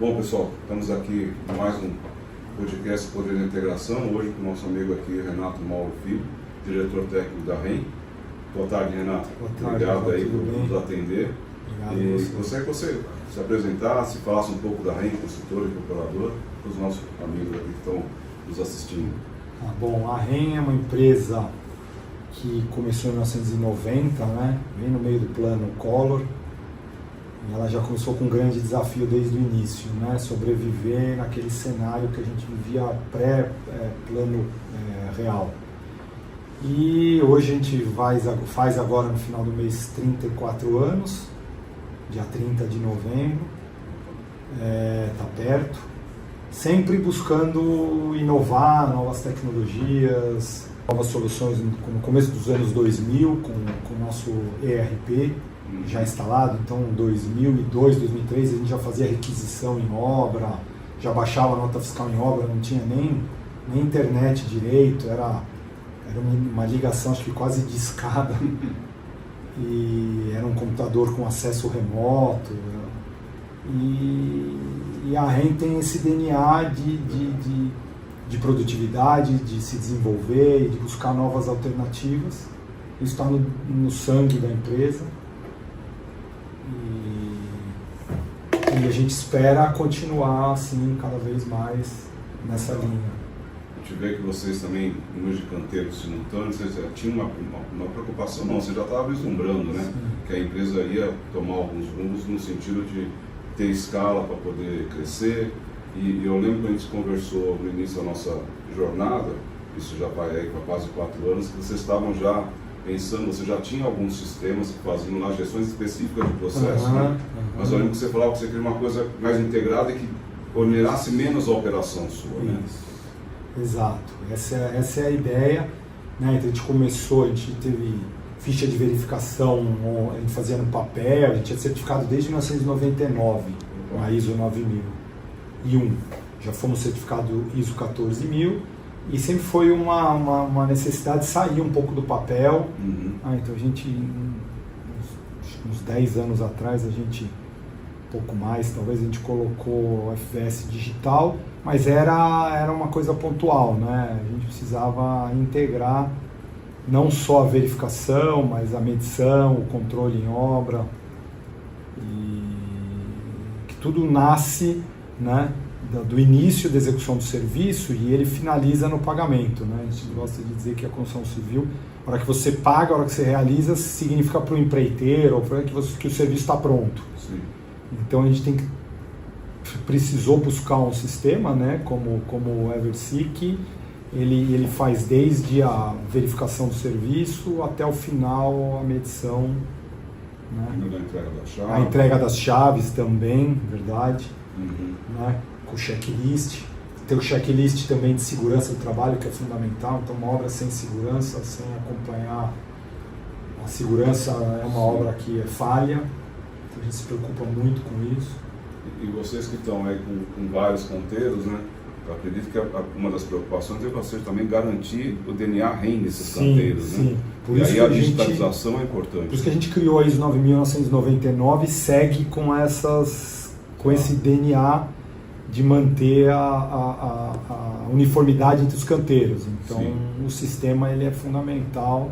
Bom, pessoal, estamos aqui em mais um podcast Poder da Integração, hoje com o nosso amigo aqui, Renato Mauro Filho, diretor técnico da REM. Boa tarde, Renato. Boa tarde, obrigado aí por bem? nos atender. Obrigado E você. gostaria que você se apresentasse, falasse um pouco da REM, consultor e cooperador, para os nossos amigos aqui que estão nos assistindo. Bom, a REM é uma empresa que começou em 1990, né? Bem no meio do plano Collor. E ela já começou com um grande desafio desde o início, né? Sobreviver naquele cenário que a gente vivia pré-plano real. E hoje a gente faz agora no final do mês 34 anos, dia 30 de novembro, tá perto, sempre buscando inovar, novas tecnologias, novas soluções no começo dos anos 2000, com o nosso ERP já instalado. Então, em 2002, 2003, a gente já fazia requisição em obra, já baixava a nota fiscal em obra, não tinha nem internet direito, era uma ligação, acho que quase de escada, e era um computador com acesso remoto. E a REM tem esse DNA de produtividade, de se desenvolver e de buscar novas alternativas. Isso está no sangue da empresa. E a gente espera continuar assim cada vez mais nessa linha. A gente vê que vocês também, números de canteiros simultâneos, vocês já tinham uma preocupação, não, você já estava vislumbrando, né? Sim. Que a empresa ia tomar alguns rumos no sentido de ter escala para poder crescer. E eu lembro que a gente conversou no início da nossa jornada, isso já vai aí para quase 4 anos, que vocês estavam já pensando, você já tinha alguns sistemas que faziam lá gestões específicas de processo, né? Mas eu lembro que você falava que você queria uma coisa mais integrada e que onerasse menos a operação sua, né? Isso. Exato, essa é a ideia, né? Então a gente teve ficha de verificação, a gente fazia no papel, a gente tinha certificado desde 1999, a ISO 9001, já fomos certificados ISO 14000 e sempre foi uma necessidade de sair um pouco do papel. Então a gente, uns 10 anos atrás, pouco mais, talvez a gente colocou o FVS digital, mas era uma coisa pontual, né? A gente precisava integrar não só a verificação, mas a medição, o controle em obra, e que tudo nasce, né, do início da execução do serviço e ele finaliza no pagamento, né? A gente gosta de dizer que a construção civil, a hora que você paga, a hora que você realiza, significa para o empreiteiro ou para que o serviço está pronto. Sim. Então a gente precisou buscar um sistema, né, como o Everseek. Ele faz desde a verificação do serviço até o final a medição, né? A entrega das chaves também, verdade, né? Com o checklist. Tem o checklist também de segurança do trabalho, que é fundamental. Então uma obra sem segurança, sem acompanhar a segurança, é uma obra que é falha. A gente se preocupa muito com isso. E vocês que estão aí com vários canteiros, né? Eu acredito que uma das preocupações é vocês também garantir o DNA REM nesses canteiros, sim. né? Por e isso aí que a digitalização é importante. Por isso que a gente criou a ISO 99 e segue com esse DNA de manter a uniformidade entre os canteiros. Então, o sistema ele é fundamental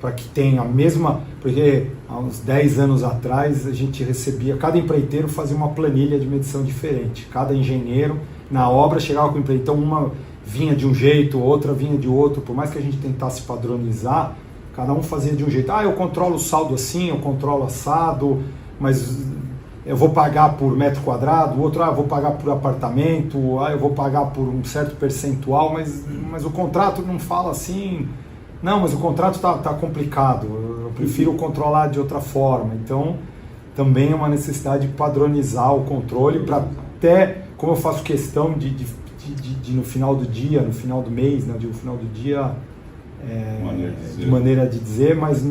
para que tenha a mesma... Porque há uns 10 anos atrás a gente recebia... Cada empreiteiro fazia uma planilha de medição diferente. Cada engenheiro, na obra, chegava com o empreiteiro. Então, uma vinha de um jeito, outra vinha de outro. Por mais que a gente tentasse padronizar, cada um fazia de um jeito. Eu controlo o saldo assim, eu controlo assado, mas eu vou pagar por metro quadrado. O outro, eu vou pagar por apartamento. Eu vou pagar por um certo percentual, mas o contrato não fala assim... Não, mas o contrato tá complicado, eu prefiro controlar de outra forma. Então, também é uma necessidade de padronizar o controle para até, como eu faço questão de no final do dia, no final do mês, né, no final do dia, de maneira de dizer, mas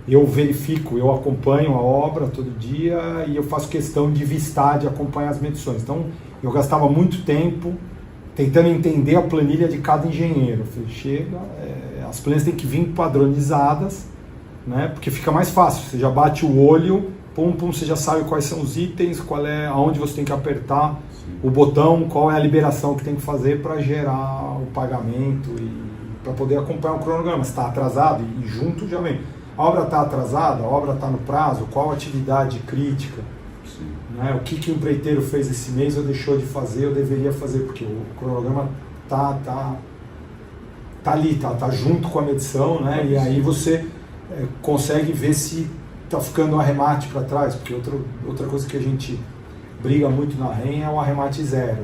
eu verifico, eu acompanho a obra todo dia e eu faço questão de vistar, de acompanhar as medições. Então, eu gastava muito tempo tentando entender a planilha de cada engenheiro. Eu falei, chega, as planilhas têm que vir padronizadas, né? Porque fica mais fácil, você já bate o olho, você já sabe quais são os itens, aonde você tem que apertar Sim. o botão, qual é a liberação que tem que fazer para gerar o pagamento e para poder acompanhar o cronograma. Se está atrasado, e junto já vem. A obra está atrasada, a obra está no prazo, qual a atividade crítica, né? O que o empreiteiro fez esse mês ou deixou de fazer, eu deveria fazer, porque o cronograma tá ali, tá junto com a medição, né? E aí você consegue ver se está ficando um arremate para trás, porque outra coisa que a gente briga muito na REN é o arremate zero,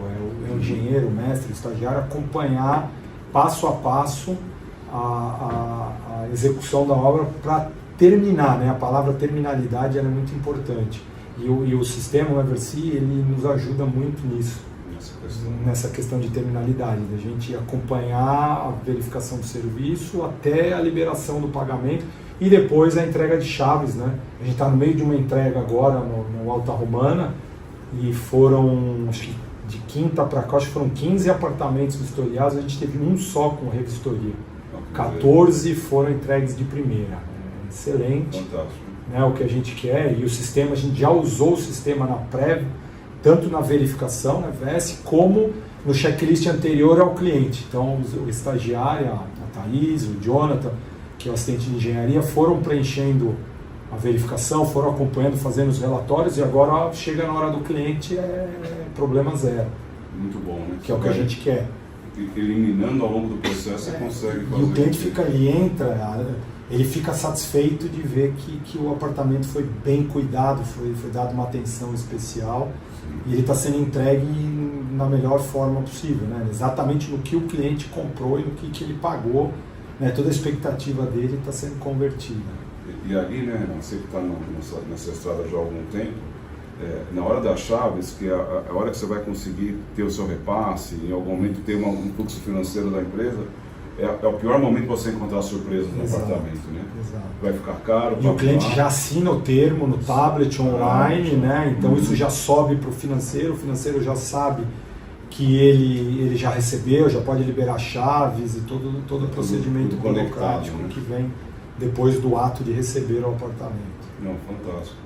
é o engenheiro, o mestre, o estagiário acompanhar passo a passo a execução da obra para terminar, né? A palavra terminalidade ela é muito importante e o sistema, o Eversea, ele nos ajuda muito nisso, nessa questão de terminalidade, da gente acompanhar a verificação do serviço até a liberação do pagamento e depois a entrega de chaves, né? A gente está no meio de uma entrega agora no Alta Romana e foram, acho que de quinta para cá, acho que foram 15 apartamentos vistoriados, a gente teve um só com revistoria. 14 foram entregues de primeira. Excelente. Fantástico. Né, o que a gente quer, e o sistema, a gente já usou o sistema na prévia, tanto na verificação, na VS, como no checklist anterior ao cliente. Então, o estagiário, a Thaís, o Jonathan, que é o assistente de engenharia, foram preenchendo a verificação, foram acompanhando, fazendo os relatórios, e agora chega na hora do cliente, problema zero. Muito bom, né? Que é o que a gente quer. Eliminando ao longo do processo, você consegue fazer. E o cliente ele fica satisfeito de ver que o apartamento foi bem cuidado, foi dado uma atenção especial. Sim. E ele está sendo entregue na melhor forma possível, né? Exatamente no que o cliente comprou e no que ele pagou, né? Toda a expectativa dele está sendo convertida. E ali, né, você que está nessa estrada já há algum tempo, na hora das chaves, que é a hora que você vai conseguir ter o seu repasse, em algum momento ter um fluxo financeiro da empresa, é o pior momento para você encontrar surpresas no apartamento, né? Exato. Vai ficar caro. E o cliente já assina o termo no tablet online, né? Então isso já sobe para o financeiro já sabe que ele já recebeu, já pode liberar chaves e todo o procedimento burocrático, né? Que vem depois do ato de receber o apartamento. Não, fantástico.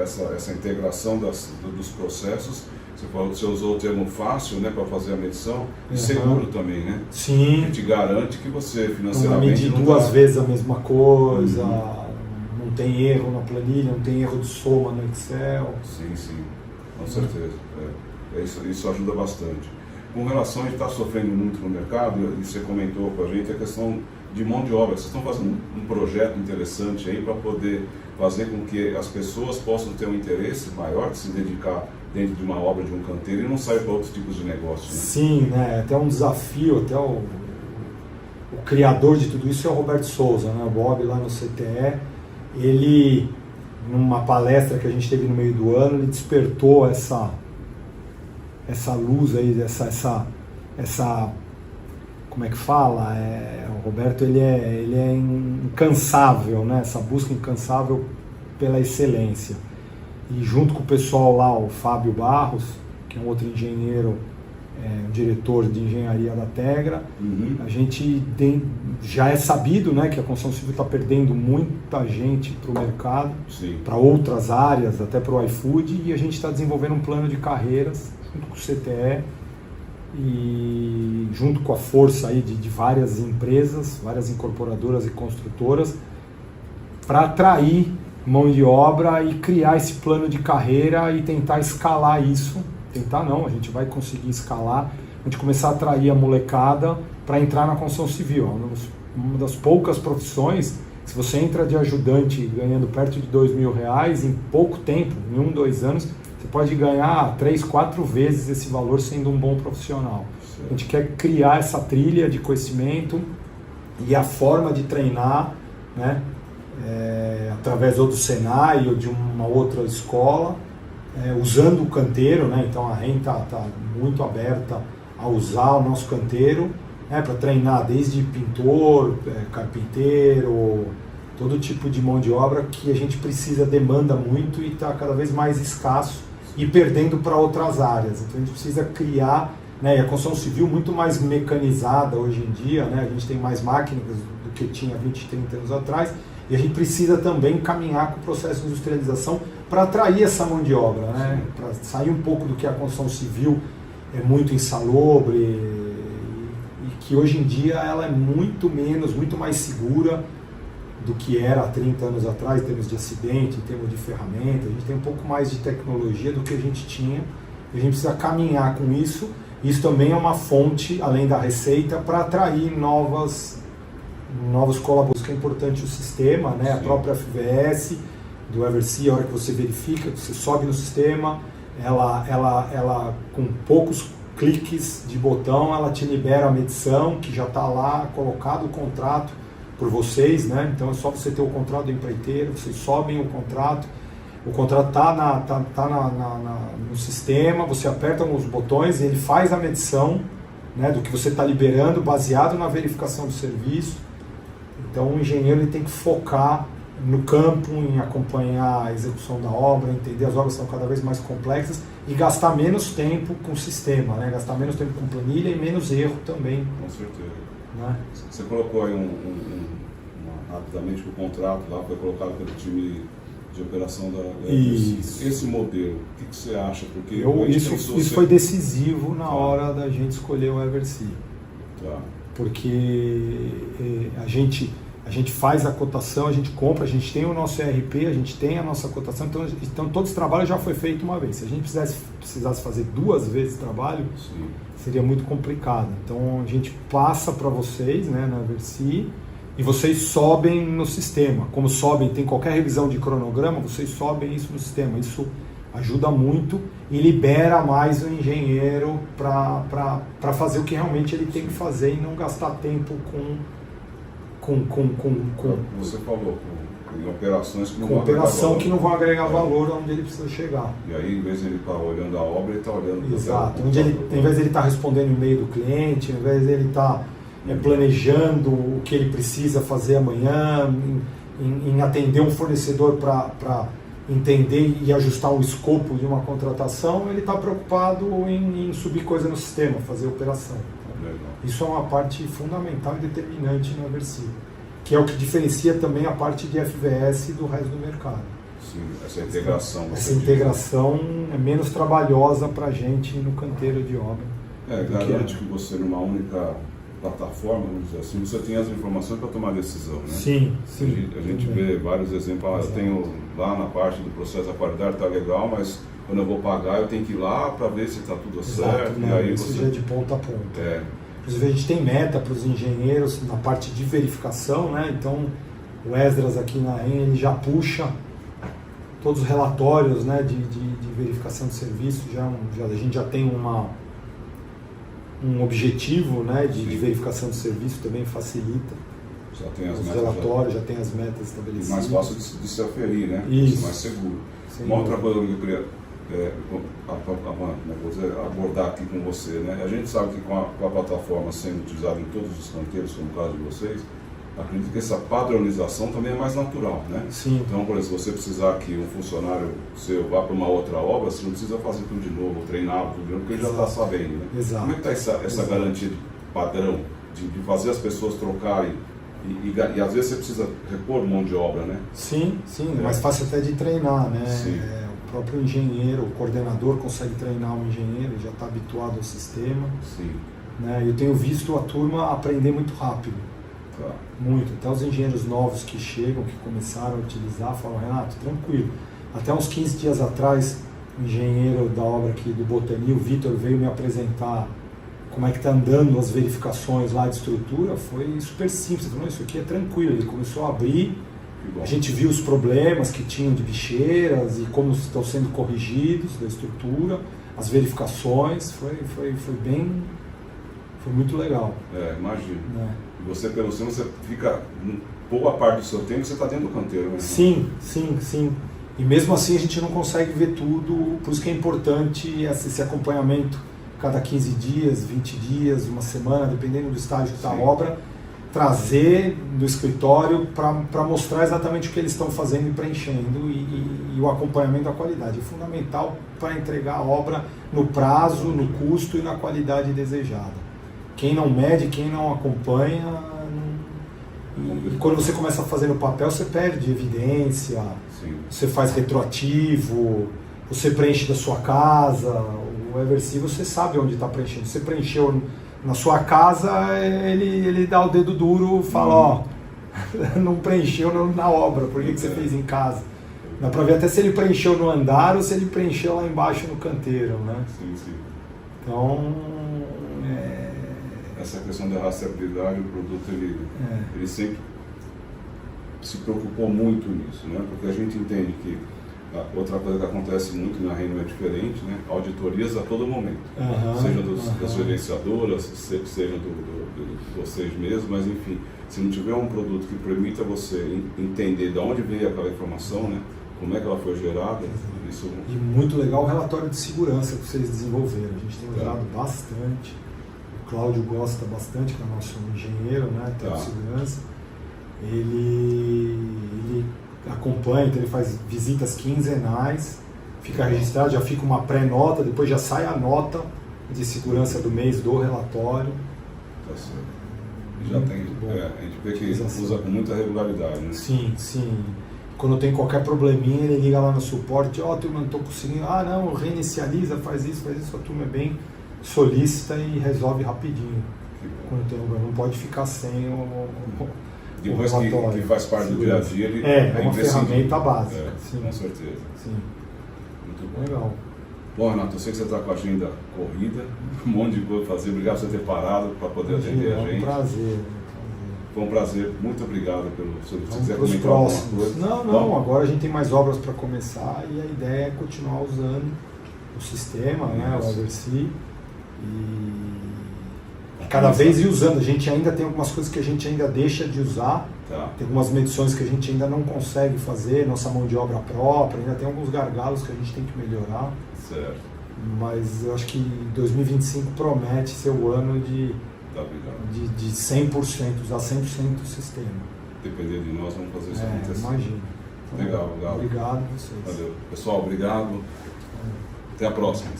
Essa integração dos processos, você usou o termo fácil, né, para fazer a medição, e seguro também, né? Sim. A gente garante que você financeiramente medir duas vezes a mesma coisa, não tem erro na planilha, não tem erro de soma no Excel. Sim, com certeza. Isso ajuda bastante. Com relação a gente estar sofrendo muito no mercado, e você comentou com a gente a questão de mão de obra. Vocês estão fazendo um projeto interessante aí para poder fazer com que as pessoas possam ter um interesse maior de se dedicar dentro de uma obra, de um canteiro, e não sair para outros tipos de negócio, né? Sim, né? Até um desafio, até o criador de tudo isso é o Roberto Souza, né? O Bob lá no CTE, ele, numa palestra que a gente teve no meio do ano, ele despertou essa luz aí, essa como é que fala? O Roberto ele é incansável, né? Essa busca incansável pela excelência. E junto com o pessoal lá, o Fábio Barros, que é um outro engenheiro, diretor de engenharia da Tegra, a gente já é sabido, né, que a construção civil está perdendo muita gente para o mercado, para outras áreas, até para o iFood, e a gente está desenvolvendo um plano de carreiras junto com o CTE e junto com a força aí de várias empresas, várias incorporadoras e construtoras, para atrair mão de obra e criar esse plano de carreira e tentar escalar isso. Tentar não, a gente vai conseguir escalar, a gente começar a atrair a molecada para entrar na construção civil. Uma das poucas profissões, se você entra de ajudante ganhando perto de R$2.000, em pouco tempo, em 1, 2 anos, você pode ganhar 3, 4 vezes esse valor sendo um bom profissional. A gente quer criar essa trilha de conhecimento e a forma de treinar, né, através ou do Senai ou de uma outra escola, usando o canteiro, né? Então a REN está muito aberta a usar o nosso canteiro, né, para treinar desde pintor, carpinteiro, todo tipo de mão de obra que a gente precisa, demanda muito e está cada vez mais escasso e perdendo para outras áreas. Então a gente precisa criar, né, e a construção civil muito mais mecanizada hoje em dia, né, a gente tem mais máquinas do que tinha 20, 30 anos atrás, e a gente precisa também caminhar com o processo de industrialização para atrair essa mão de obra, né? Para sair um pouco do que a construção civil é muito insalubre e que hoje em dia ela é muito mais segura do que era há 30 anos atrás, em termos de acidente, em termos de ferramenta. A gente tem um pouco mais de tecnologia do que a gente tinha e a gente precisa caminhar com isso. Isso também é uma fonte, além da receita, para atrair novos colaboradores, que é importante o sistema, né? A própria FVS do Eversea, a hora que você verifica, que você sobe no sistema, ela com poucos cliques de botão, ela te libera a medição, que já está lá colocado o contrato por vocês, né? Então é só você ter o contrato do empreiteiro, vocês sobem o contrato está no sistema, você aperta os botões e ele faz a medição, né, do que você está liberando, baseado na verificação do serviço. Então o engenheiro ele tem que focar no campo, em acompanhar a execução da obra, entender as obras são cada vez mais complexas e gastar menos tempo com o sistema, né? Gastar menos tempo com planilha e menos erro também. Com certeza. Né? Você colocou aí rapidamente que o contrato lá foi colocado pelo time de operação da Isso. Esse modelo, o que você acha? Porque isso foi decisivo na hora da gente escolher o Eversea. Tá. Porque a gente faz a cotação, a gente compra, a gente tem o nosso ERP, a gente tem a nossa cotação, então todo esse trabalho já foi feito uma vez. Se a gente precisasse fazer 2 vezes trabalho, sim, seria muito complicado. Então a gente passa para vocês, né, na Eversea, e vocês sobem no sistema. Como sobem, tem qualquer revisão de cronograma, vocês sobem isso no sistema. Isso ajuda muito e libera mais o engenheiro para fazer o que realmente ele tem que fazer e não gastar tempo com você falou, com operações que não com vão agregar operação valor. Que não vão agregar valor onde ele precisa chegar. E aí, em vez de ele estar olhando a obra, ele está olhando... Exato. Em vez de ele estar respondendo o e-mail do cliente, em vez de ele estar planejando o que ele precisa fazer amanhã, em atender um fornecedor para entender e ajustar o escopo de uma contratação, ele está preocupado em subir coisa no sistema, fazer operação. Legal. Isso é uma parte fundamental e determinante no Eversea, que é o que diferencia também a parte de FVS do resto do mercado. Sim, essa integração. Essa integração é menos trabalhosa para a gente no canteiro de obra. Garante que você, numa única plataforma, vamos dizer assim, você tem as informações para tomar decisão, né? Sim. A gente vê vários exemplos. Eu tenho lá na parte do processo da qualidade, está legal, mas quando eu vou pagar, eu tenho que ir lá para ver se está tudo certo. Né? E aí isso já é de ponta a ponta. Inclusive, a gente tem meta para os engenheiros na parte de verificação, né? Então, o Esdras aqui na EN, ele já puxa todos os relatórios, né, de verificação de serviço. A gente já tem um objetivo, né, de verificação de serviço, também facilita. Já tem as os metas, relatórios, já tem as metas estabelecidas. Mais fácil de se aferir, né? Isso. Mais seguro. Sim. Uma outra coisa que eu queria abordar aqui com você, né? A gente sabe que com a plataforma sendo utilizada em todos os canteiros, como o caso de vocês, acredito que essa padronização também é mais natural, né? Sim. Então, por exemplo, se você precisar que um funcionário seu vá para uma outra obra, você não precisa fazer tudo de novo, treinar tudo de novo, porque ele já está sabendo, né? Exato. Como é que está essa garantia de padrão, de fazer as pessoas trocarem e às vezes você precisa repor mão de obra, né? Sim, é mais fácil até de treinar, né? Sim. O próprio engenheiro, o coordenador consegue treinar o engenheiro, já está habituado ao sistema. Sim. Né? Eu tenho visto a turma aprender muito rápido. Tá. Muito. Até os engenheiros novos que chegam, que começaram a utilizar, falam: Renato, tranquilo. Até uns 15 dias atrás, o engenheiro da obra aqui do Botani, o Vitor, veio me apresentar como é que está andando as verificações lá de estrutura. Foi super simples. Ele falou: isso aqui é tranquilo. Ele começou a abrir, a gente viu os problemas que tinham de bicheiras e como estão sendo corrigidos da estrutura, as verificações. Foi muito legal. Imagino. Né? E você, pelo menos, você fica boa parte do seu tempo, você está dentro do canteiro, né? Sim. E mesmo assim a gente não consegue ver tudo, por isso que é importante esse acompanhamento cada 15 dias, 20 dias, uma semana, dependendo do estágio que está a obra, trazer do escritório para mostrar exatamente o que eles estão fazendo e preenchendo e o acompanhamento da qualidade. É fundamental para entregar a obra no prazo, no custo e na qualidade desejada. Quem não mede, quem não acompanha, E quando você começa a fazer no papel, você perde evidência, Sim. você faz retroativo, você preenche da sua casa. O Eversea você sabe onde está preenchendo. Você preencheu na sua casa, ele dá o dedo duro e fala, ó, não preencheu na obra, por que você fez em casa? Dá para ver até se ele preencheu no andar ou se ele preencheu lá embaixo no canteiro, né? Sim, sim. Então, essa questão da rastreabilidade, o produto ele sempre se preocupou muito nisso, né? Porque a gente entende que outra coisa que acontece muito na Renault é diferente, né? Auditorias a todo momento, seja das gerenciadoras, seja de vocês mesmos, mas enfim, se não tiver um produto que permita você entender de onde veio aquela informação, né? Como é que ela foi gerada, isso... E muito legal o relatório de segurança que vocês desenvolveram, a gente tem usado bastante, o Cláudio gosta bastante, que é o nosso engenheiro, né, de segurança, ele acompanha, então ele faz visitas quinzenais, fica registrado, já fica uma pré-nota, depois já sai a nota de segurança do mês do relatório. Tá certo. Já tem, a gente vê que usa com muita regularidade, né? Sim, sim. Quando tem qualquer probleminha, ele liga lá no suporte, turma, não estou conseguindo, não, reinicializa, faz isso, a turma é bem solícita e resolve rapidinho. Quando tem problema, não pode ficar sem depois que faz parte do dia a dia, ele é uma ferramenta básica. Sim. Com certeza. Sim. Muito bom. Legal. Bom, Renato, eu sei que você está com a agenda corrida, um monte de coisa para fazer. Obrigado por você ter parado para poder atender a gente. É um prazer. Foi um prazer. Muito obrigado se você quiser Vamos comentar alguma coisa. Não, agora a gente tem mais obras para começar e a ideia é continuar usando o sistema, né, o Eversea, e cada vez ir usando. A gente ainda tem algumas coisas que a gente ainda deixa de usar, tem algumas medições que a gente ainda não consegue fazer, nossa mão de obra própria, ainda tem alguns gargalos que a gente tem que melhorar. Certo. Mas eu acho que 2025 promete ser o ano de 100%, usar 100% do sistema. Depender de nós, vamos fazer isso acontecer. Imagina. Então, legal. Obrigado a vocês. Valeu. Pessoal, obrigado. Até a próxima.